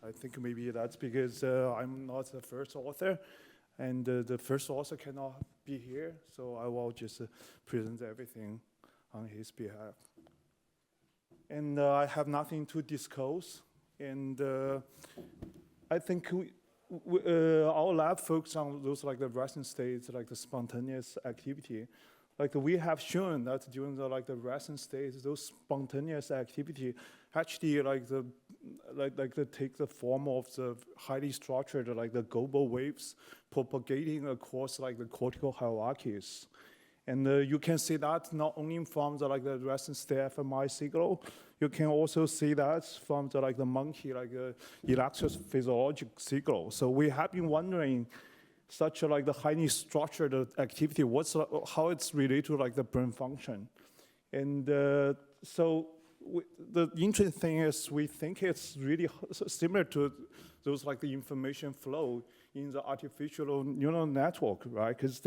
I think maybe that's because I'm not the first author, and the first author cannot be here, so I will just present everything on his behalf. And I have nothing to disclose, and I think our lab focuses on those like the resting states, like the spontaneous activity. Like we have shown that during the like the resting states, those spontaneous activity actually take the form of the highly structured like the global waves propagating across like the cortical hierarchies. And you can see that not only from the like the resting state fMRI signal, you can also see that from the like the monkey like electrophysiologic signal. So we have been wondering such a, like the highly structured activity, how it's related to like the brain function. And so the interesting thing is we think it's really similar to those like the information flow in the artificial neural network, right? Because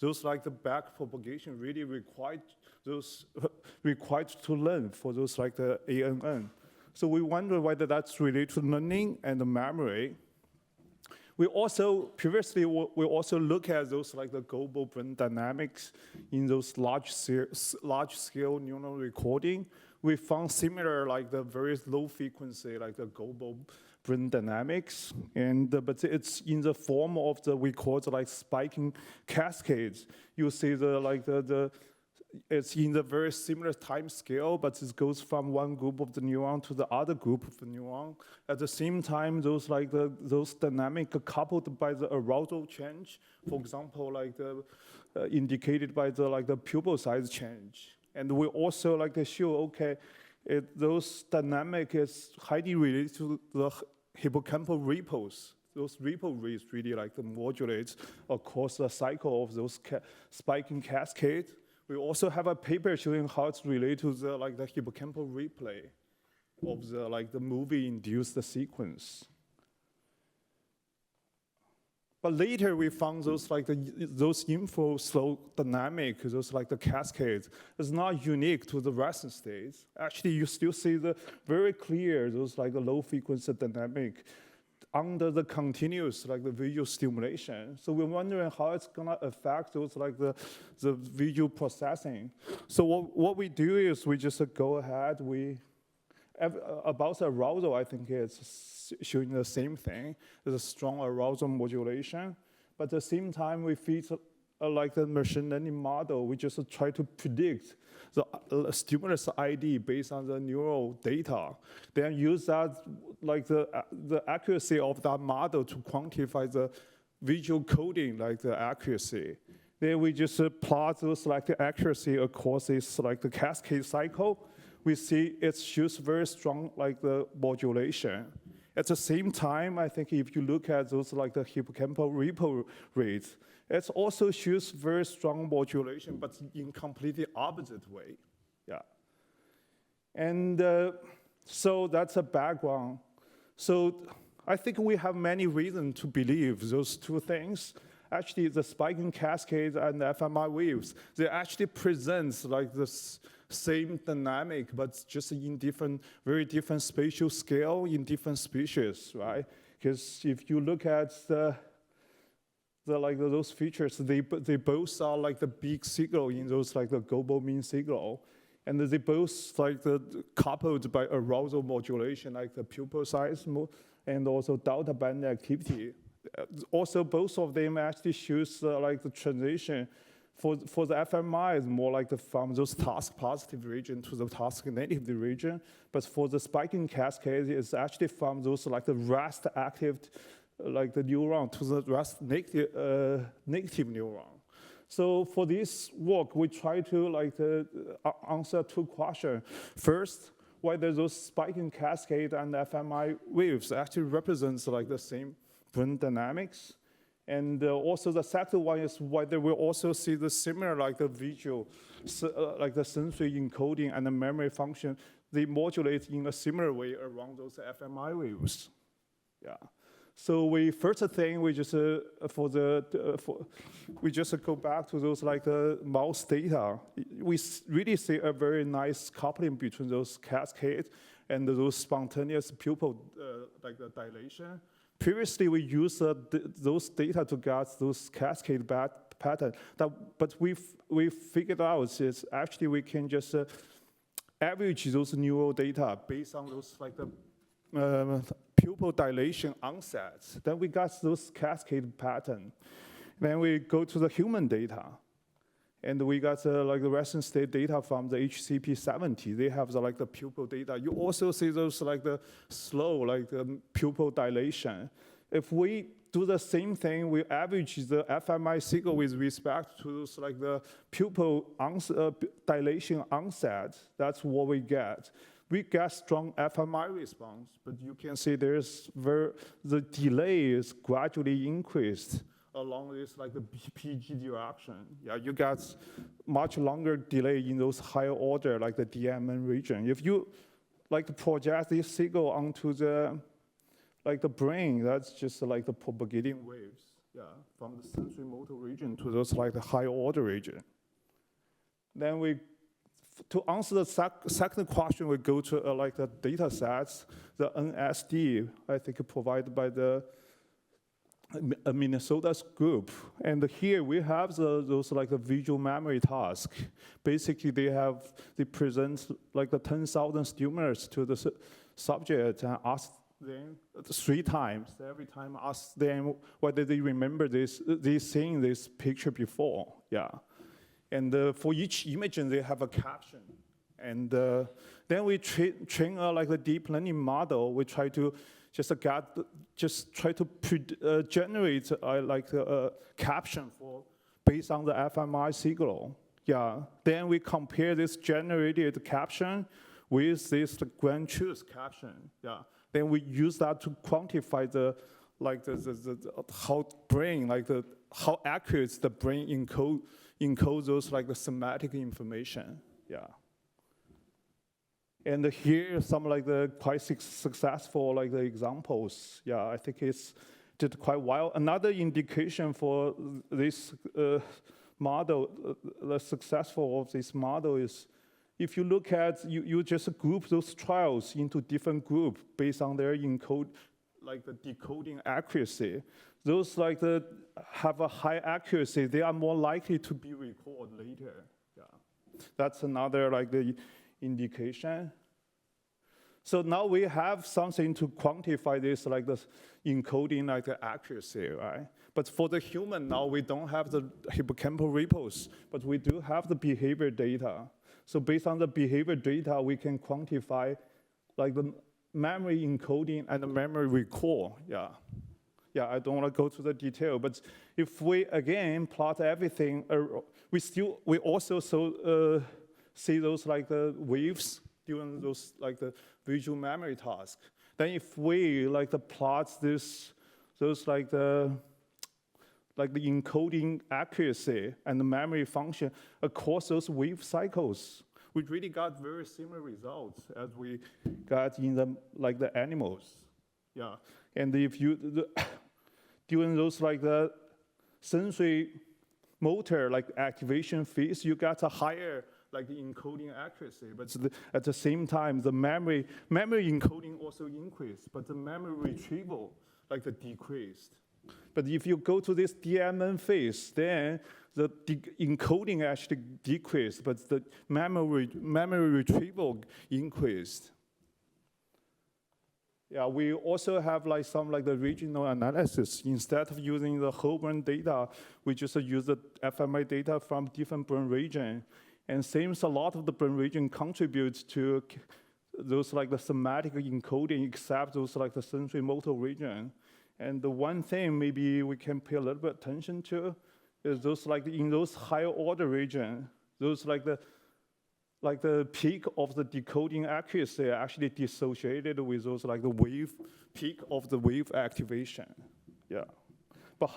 those like the back propagation really required to learn for those like the ANN. So we wonder whether that's related to learning and the memory. We also previously we also look at those like the global brain dynamics in those large scale neural recording. We found similar like the very low frequency like the global brain dynamics, and but it's in the form of we call it like spiking cascades. You see it's in the very similar time scale, but it goes from one group of the neuron to the other group of the neuron. At the same time, those dynamic coupled by the arousal change, for example, like indicated by the pupil size change. And we also like to show, okay, those dynamic is highly related to the hippocampal ripples. Those ripple rates really like the modulates across the cycle of those spiking cascade. We also have a paper showing how it's related to the hippocampal replay of the movie-induced sequence. But later we found those inflow slow dynamic, those like the cascades, is not unique to the resting states. Actually, you still see the very clear those like the low frequency dynamic under the continuous like the visual stimulation. So we're wondering how it's gonna affect those like the visual processing. So what we do is we just go ahead, about the arousal, I think it's showing the same thing. There's a strong arousal modulation, but at the same time we feed like the machine learning model, we just try to predict the stimulus ID based on the neural data. Then use that, like the accuracy of that model to quantify the visual coding, like the accuracy. Then we just plot those like the accuracy across this like the cascade cycle. We see it shows very strong like the modulation. At the same time, I think if you look at those like the hippocampal ripple rates, it also shows very strong modulation, but in completely opposite way. Yeah. And so that's a background. So I think we have many reasons to believe those two things. Actually, the spiking cascades and the fMRI waves, they actually present like this same dynamic, but just in very different spatial scale in different species, right? Because if you look at those features, they both are like the big signal in those like the global mean signal, and they both like coupled by arousal modulation, like the pupil size and also delta band activity. Also, both of them actually shows like the transition for the fMRI is more like from those task positive region to the task negative region, but for the spiking cascade, it's actually from those like the rest active like the neuron to the rest negative neuron. So for this work, we try to like answer two questions. First, whether those spiking cascade and fMRI waves actually represents like the same brain dynamics. And also the second one is whether we also see the similar like the visual, like the sensory encoding and the memory function, they modulate in a similar way around those fMRI waves. Yeah. So first thing we just we just go back to those like the mouse data. We really see a very nice coupling between those cascades and those spontaneous pupil like the dilation. Previously, we used those data to get those cascade pattern. But we figured out is actually we can just average those neural data based on those like the pupil dilation onsets. Then we got those cascade pattern. Then we go to the human data. And we got like the resting state data from the HCP70. They have like the pupil data. You also see those like the slow, like the pupil dilation. If we do the same thing, we average the fMRI signal with respect to those, like the pupil dilation onset. That's what we get. We get strong fMRI response, but you can see the delay is gradually increased along this like the BPG direction. Yeah, you get much longer delay in those higher order like the DMN region. If you like to project this signal onto the like the brain, that's just like the propagating waves. Yeah, from the sensory motor region to those like the higher order region. Then to answer the second question, we go to like the data sets, the NSD, I think provided by the Minnesota's group. And here we have those like the visual memory task. Basically, they present like the 10,000 stimulus to the subject and ask them 3 times. Every time ask them whether they remember they seen this picture before. Yeah. And for each image, they have a caption. And then we train like a deep learning model. We try to generate like a caption based on the fMRI signal. Yeah. Then we compare this generated caption with this grand truth caption. Yeah. Then we use that to quantify how accurate the brain encodes those like the semantic information. Yeah. And here some like the quite successful like the examples. Yeah, I think it's did quite well. Another indication for this model, the successful of this model is if you look at you just group those trials into different groups based on their the decoding accuracy. Those like have a high accuracy, they are more likely to be recalled later. Yeah, that's another like the indication. So now we have something to quantify this like the encoding like the accuracy, right? But for the human now we don't have the hippocampal ripples, but we do have the behavior data. So based on the behavior data, we can quantify like the memory encoding and the memory recall. Yeah. Yeah, I don't want to go to the detail, but if we again plot everything, we also see those like the waves during those like the visual memory task. Then if we like the plot those like the encoding accuracy and the memory function across those wave cycles, we really got very similar results as we got in the animals. Yeah, and if you during those like the sensory motor like activation phase, you got a higher like the encoding accuracy, but at the same time, the memory encoding also increased, but the memory retrieval like the decreased. But if you go to this DMN phase, then the encoding actually decreased, but the memory retrieval increased. Yeah, we also have like some like the regional analysis. Instead of using the whole brain data, we just use the fMRI data from different brain region. And seems a lot of the brain region contributes to those like the somatic encoding, except those like the sensory motor region. And the one thing maybe we can pay a little bit attention to is those like in those higher order region, those like the peak of the decoding accuracy are actually dissociated with those like the peak of the wave activation. Yeah. But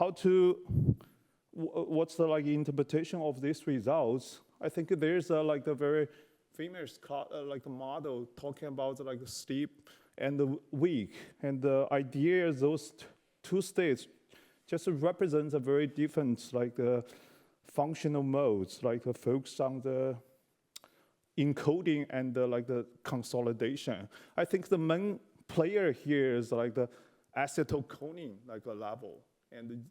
what's the like interpretation of these results? I think there's like the very famous like the model talking about like the sleep and the wake, and the idea is those two states just represent a very different like functional modes, like focus on the encoding and like the consolidation. I think the main player here is like the acetylcholine like a level, and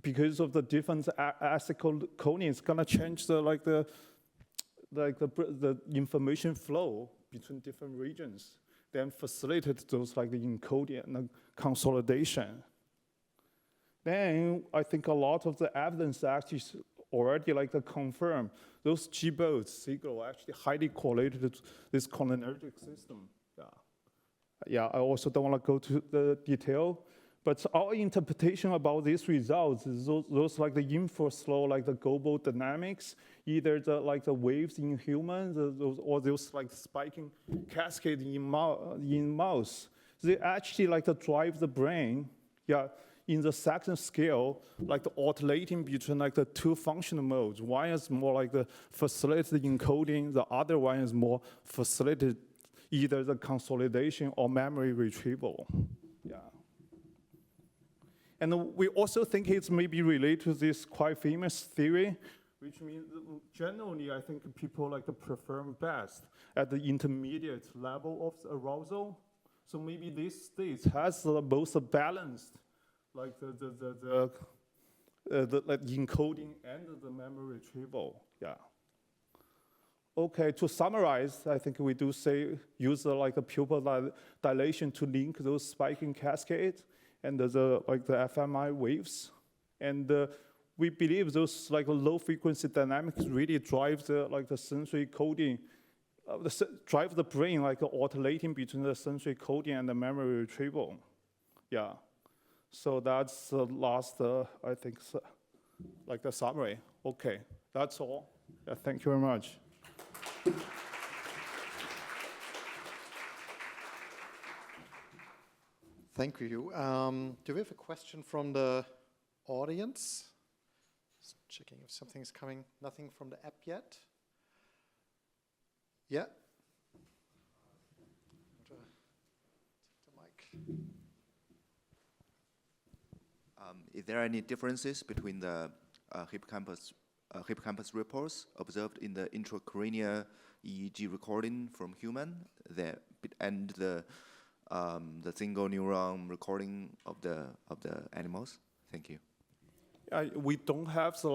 because of the different acetylcholine, it's gonna change the information flow between different regions, then facilitate those like the encoding and the consolidation. Then I think a lot of the evidence actually already like to confirm those G-boats signal actually highly correlated to this cholinergic system. Yeah, I also don't want to go to the detail, but our interpretation about these results is those like the inflow flow, like the global dynamics, either the like the waves in humans or those like spiking cascade in mouse. They actually like to drive the brain, in the second scale, like the alternating between like the two functional modes. One is more like the facilitated encoding, the other one is more facilitated either the consolidation or memory retrieval. And we also think it's maybe related to this quite famous theory, which means generally I think people like to perform best at the intermediate level of arousal. So maybe this state has the most balanced like the encoding and the memory retrieval. Okay, to summarize, I think we do say use like a pupil dilation to link those spiking cascades and the fMRI waves, and we believe those like low frequency dynamics really drive the sensory coding, drive the brain like alternating between the sensory coding and the memory retrieval. So that's the last, I think, like the summary. Okay, that's all. Thank you very much. Thank you. Do we have a question from the audience? Just checking if something's coming. Nothing from the app yet? Yeah? Take the mic. Is there any differences between the hippocampus reports observed in the intracranial EEG recording from human and the single neuron recording of the animals? Thank you. We don't have the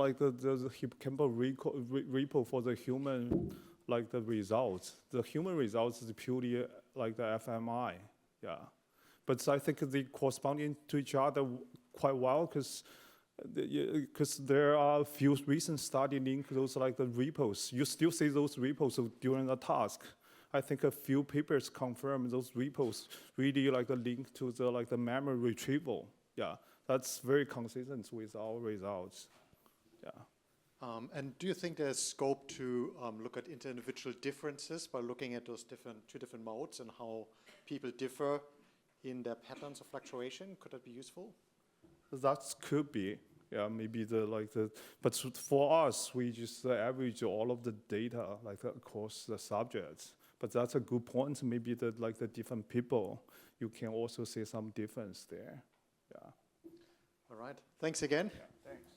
hippocampal repo for the human like the results. The human results is purely like the fMRI. But I think they corresponding to each other quite well because there are a few recent studies link those like the repos. You still see those repos during the task. I think a few papers confirm those repos really like a link to the memory retrieval. That's very consistent with our results. And do you think there's scope to look at individual differences by looking at those two different modes and how people differ in their patterns of fluctuation? Could that be useful? That could be, maybe but for us, we just average all of the data across the subjects. But that's a good point. Maybe the different people, you can also see some difference there. All right. Thanks again. Thanks.